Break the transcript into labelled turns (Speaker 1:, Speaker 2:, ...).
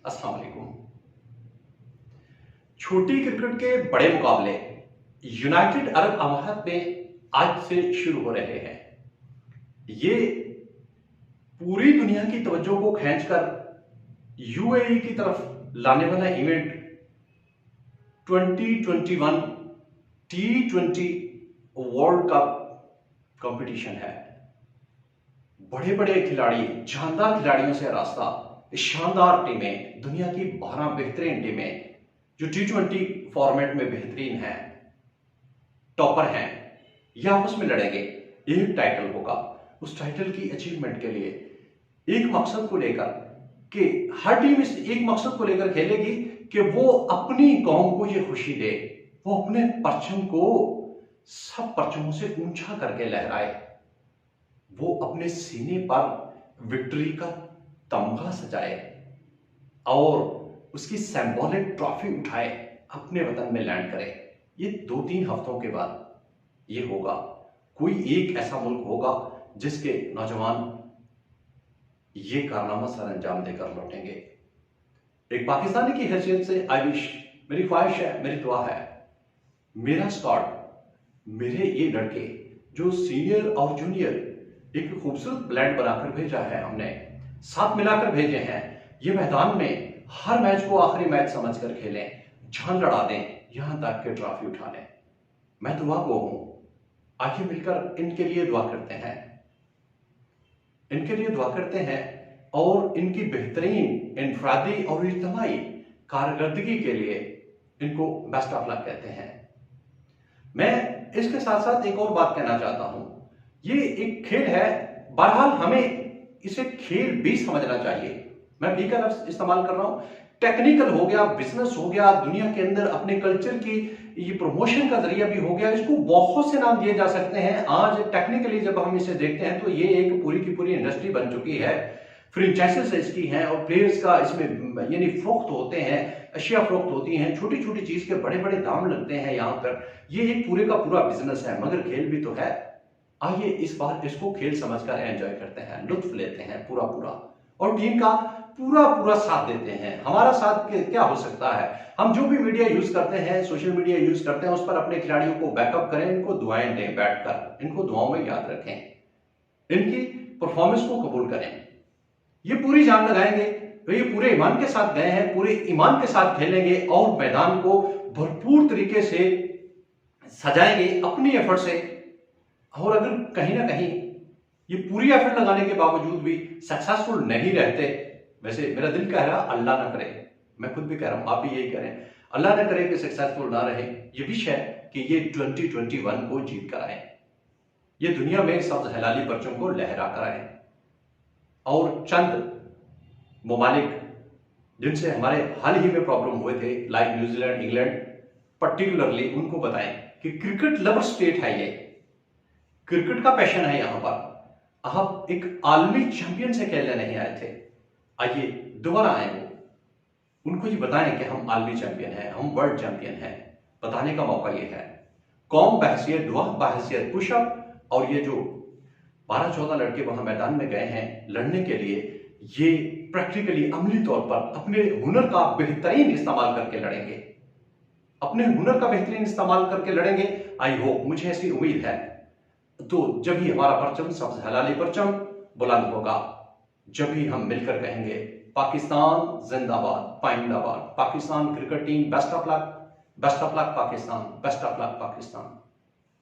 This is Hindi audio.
Speaker 1: अस्सलाम वालेकुम। छोटी क्रिकेट के बड़े मुकाबले यूनाइटेड अरब अमारात में आज से शुरू हो रहे हैं। ये पूरी दुनिया की तवज्जो को खींचकर यूएई की तरफ लाने वाला event 2021 T20 world cup competition है। बड़े बड़े खिलाड़ी, जानदार खिलाड़ियों से रास्ता, शानदार टीमें, दुनिया की 12 बेहतरीन टीमें जो T20 फॉर्मेट में बेहतरीन हैं, टॉपर हैं, ये आपस में लड़ेंगे। एक टाइटल होगा। उस टाइटल की अचीवमेंट के लिए एक मकसद को लेकर कि हर टीम इस एक मकसद को लेकर खेलेगी कि वो अपनी कौम को ये खुशी दे, वो अपने परचम को सब परचमों से ऊंचा करके लहराए, वो अपने सीने पर विक्ट्री का तमगा सजाए और उसकी सिंबॉलिक ट्रॉफी उठाए, अपने वतन में लैंड करे। ये 2-3 हफ्तों के बाद ये होगा। कोई एक ऐसा मुल्क होगा जिसके नौजवान ये कारनामा सर अंजाम देकर लौटेंगे। एक पाकिस्तानी की हैसियत से आई विश, मेरी ख्वाहिश है, मेरी दुआ है, मेरा स्क्वाड, मेरे ये लड़के जो सीनियर और जूनियर एक खूबसूरत ब्लेंड बनाकर भेजा है, हमने साथ मिलाकर भेजे हैं, ये मैदान में हर मैच को आखिरी मैच समझकर खेलें, जान लड़ा दें, यहां तक के ट्रॉफी उठा लें। मैं दुआ को हूं, आइए मिलकर इनके लिए दुआ करते हैं, इनके लिए दुआ करते हैं और इनकी बेहतरीन इनफरादी और इज्तिमाई कारकर्दगी के लिए इनको बेस्ट ऑफ लक कहते हैं। मैं इसके साथ साथ एक और बात कहना चाहता हूं। ये एक खेल है, बहरहाल हमें इसे खेल भी समझना चाहिए। मैं भी का लफ्ज इस्तेमाल कर रहा हूं। टेक्निकल हो गया, बिजनेस हो गया, दुनिया के अंदर अपने कल्चर की ये प्रमोशन का जरिया भी हो गया। इसको बहुत से नाम दिए जा सकते हैं। आज टेक्निकली जब हम इसे देखते हैं तो ये एक पूरी की पूरी इंडस्ट्री बन चुकी है। फ्रेंचाइजीज इसकी हैं और प्लेयर्स का इसमें यानी फरोख्त होते हैं, अशिया फरोख्त होती हैं, छोटी छोटी चीज के बड़े बड़े दाम लगते हैं यहाँ पर। ये एक पूरे का पूरा बिजनेस है, मगर खेल भी तो है। आइए इस बार इसको खेल समझकर एंजॉय करते हैं, लुत्फ लेते हैं पूरा पूरा, और टीम का पूरा पूरा साथ देते हैं। हमारा साथ क्या हो सकता है? हम जो भी मीडिया यूज करते हैं, सोशल मीडिया यूज करते हैं, उस पर अपने खिलाड़ियों को बैकअप करें, इनको दुआएं दें बैठकर, इनको दुआओं में याद रखें, इनकी परफॉर्मेंस को कबूल करें। ये पूरी जान लगाएंगे तो ये पूरे ईमान के साथ गए हैं, पूरे ईमान के साथ खेलेंगे और मैदान को भरपूर तरीके से सजाएंगे अपनी एफर्ट से। और अगर कहीं ना कहीं ये पूरी एफर्ट लगाने के बावजूद भी सक्सेसफुल नहीं रहते, वैसे मेरा दिल कह रहा अल्लाह ना करे, मैं खुद भी कह रहा हूं, आप भी यही करें, अल्लाह ना करे कि सक्सेसफुल ना रहे। ये विश है कि ये 2021 को जीत कर आए, ये दुनिया में सब्ज हलाली परचम को लहरा कर आए और चंद ममालिक जिनसे हमारे हाल ही में प्रॉब्लम हुए थे, लाइक न्यूजीलैंड, इंग्लैंड पर्टिकुलरली, उनको बताएं कि क्रिकेट लवर स्टेट है, ये क्रिकेट का पैशन है। यहां पर आप एक आलमी चैंपियन से खेलने नहीं आए थे, आइए दोबारा आए वो, उनको ये बताएं कि हम आलमी चैंपियन हैं, हम वर्ल्ड चैंपियन हैं। बताने का मौका ये है। कौम बहसियत दुआ बहसियत पुशअप, और ये जो 12-14 लड़के वहां मैदान में गए हैं लड़ने के लिए, ये प्रैक्टिकली अमली तौर पर अपने हुनर का बेहतरीन इस्तेमाल करके लड़ेंगे, अपने हुनर का बेहतरीन इस्तेमाल करके लड़ेंगे। आई होप, मुझे ऐसी उम्मीद है। तो जब ही हमारा परचम सब्ज हलाली परचम बुलंद होगा, जब ही हम मिलकर कहेंगे पाकिस्तान जिंदाबाद, पाइंदाबाद, Pakistan cricket team best of luck, best of luck Pakistan, best of luck Pakistan.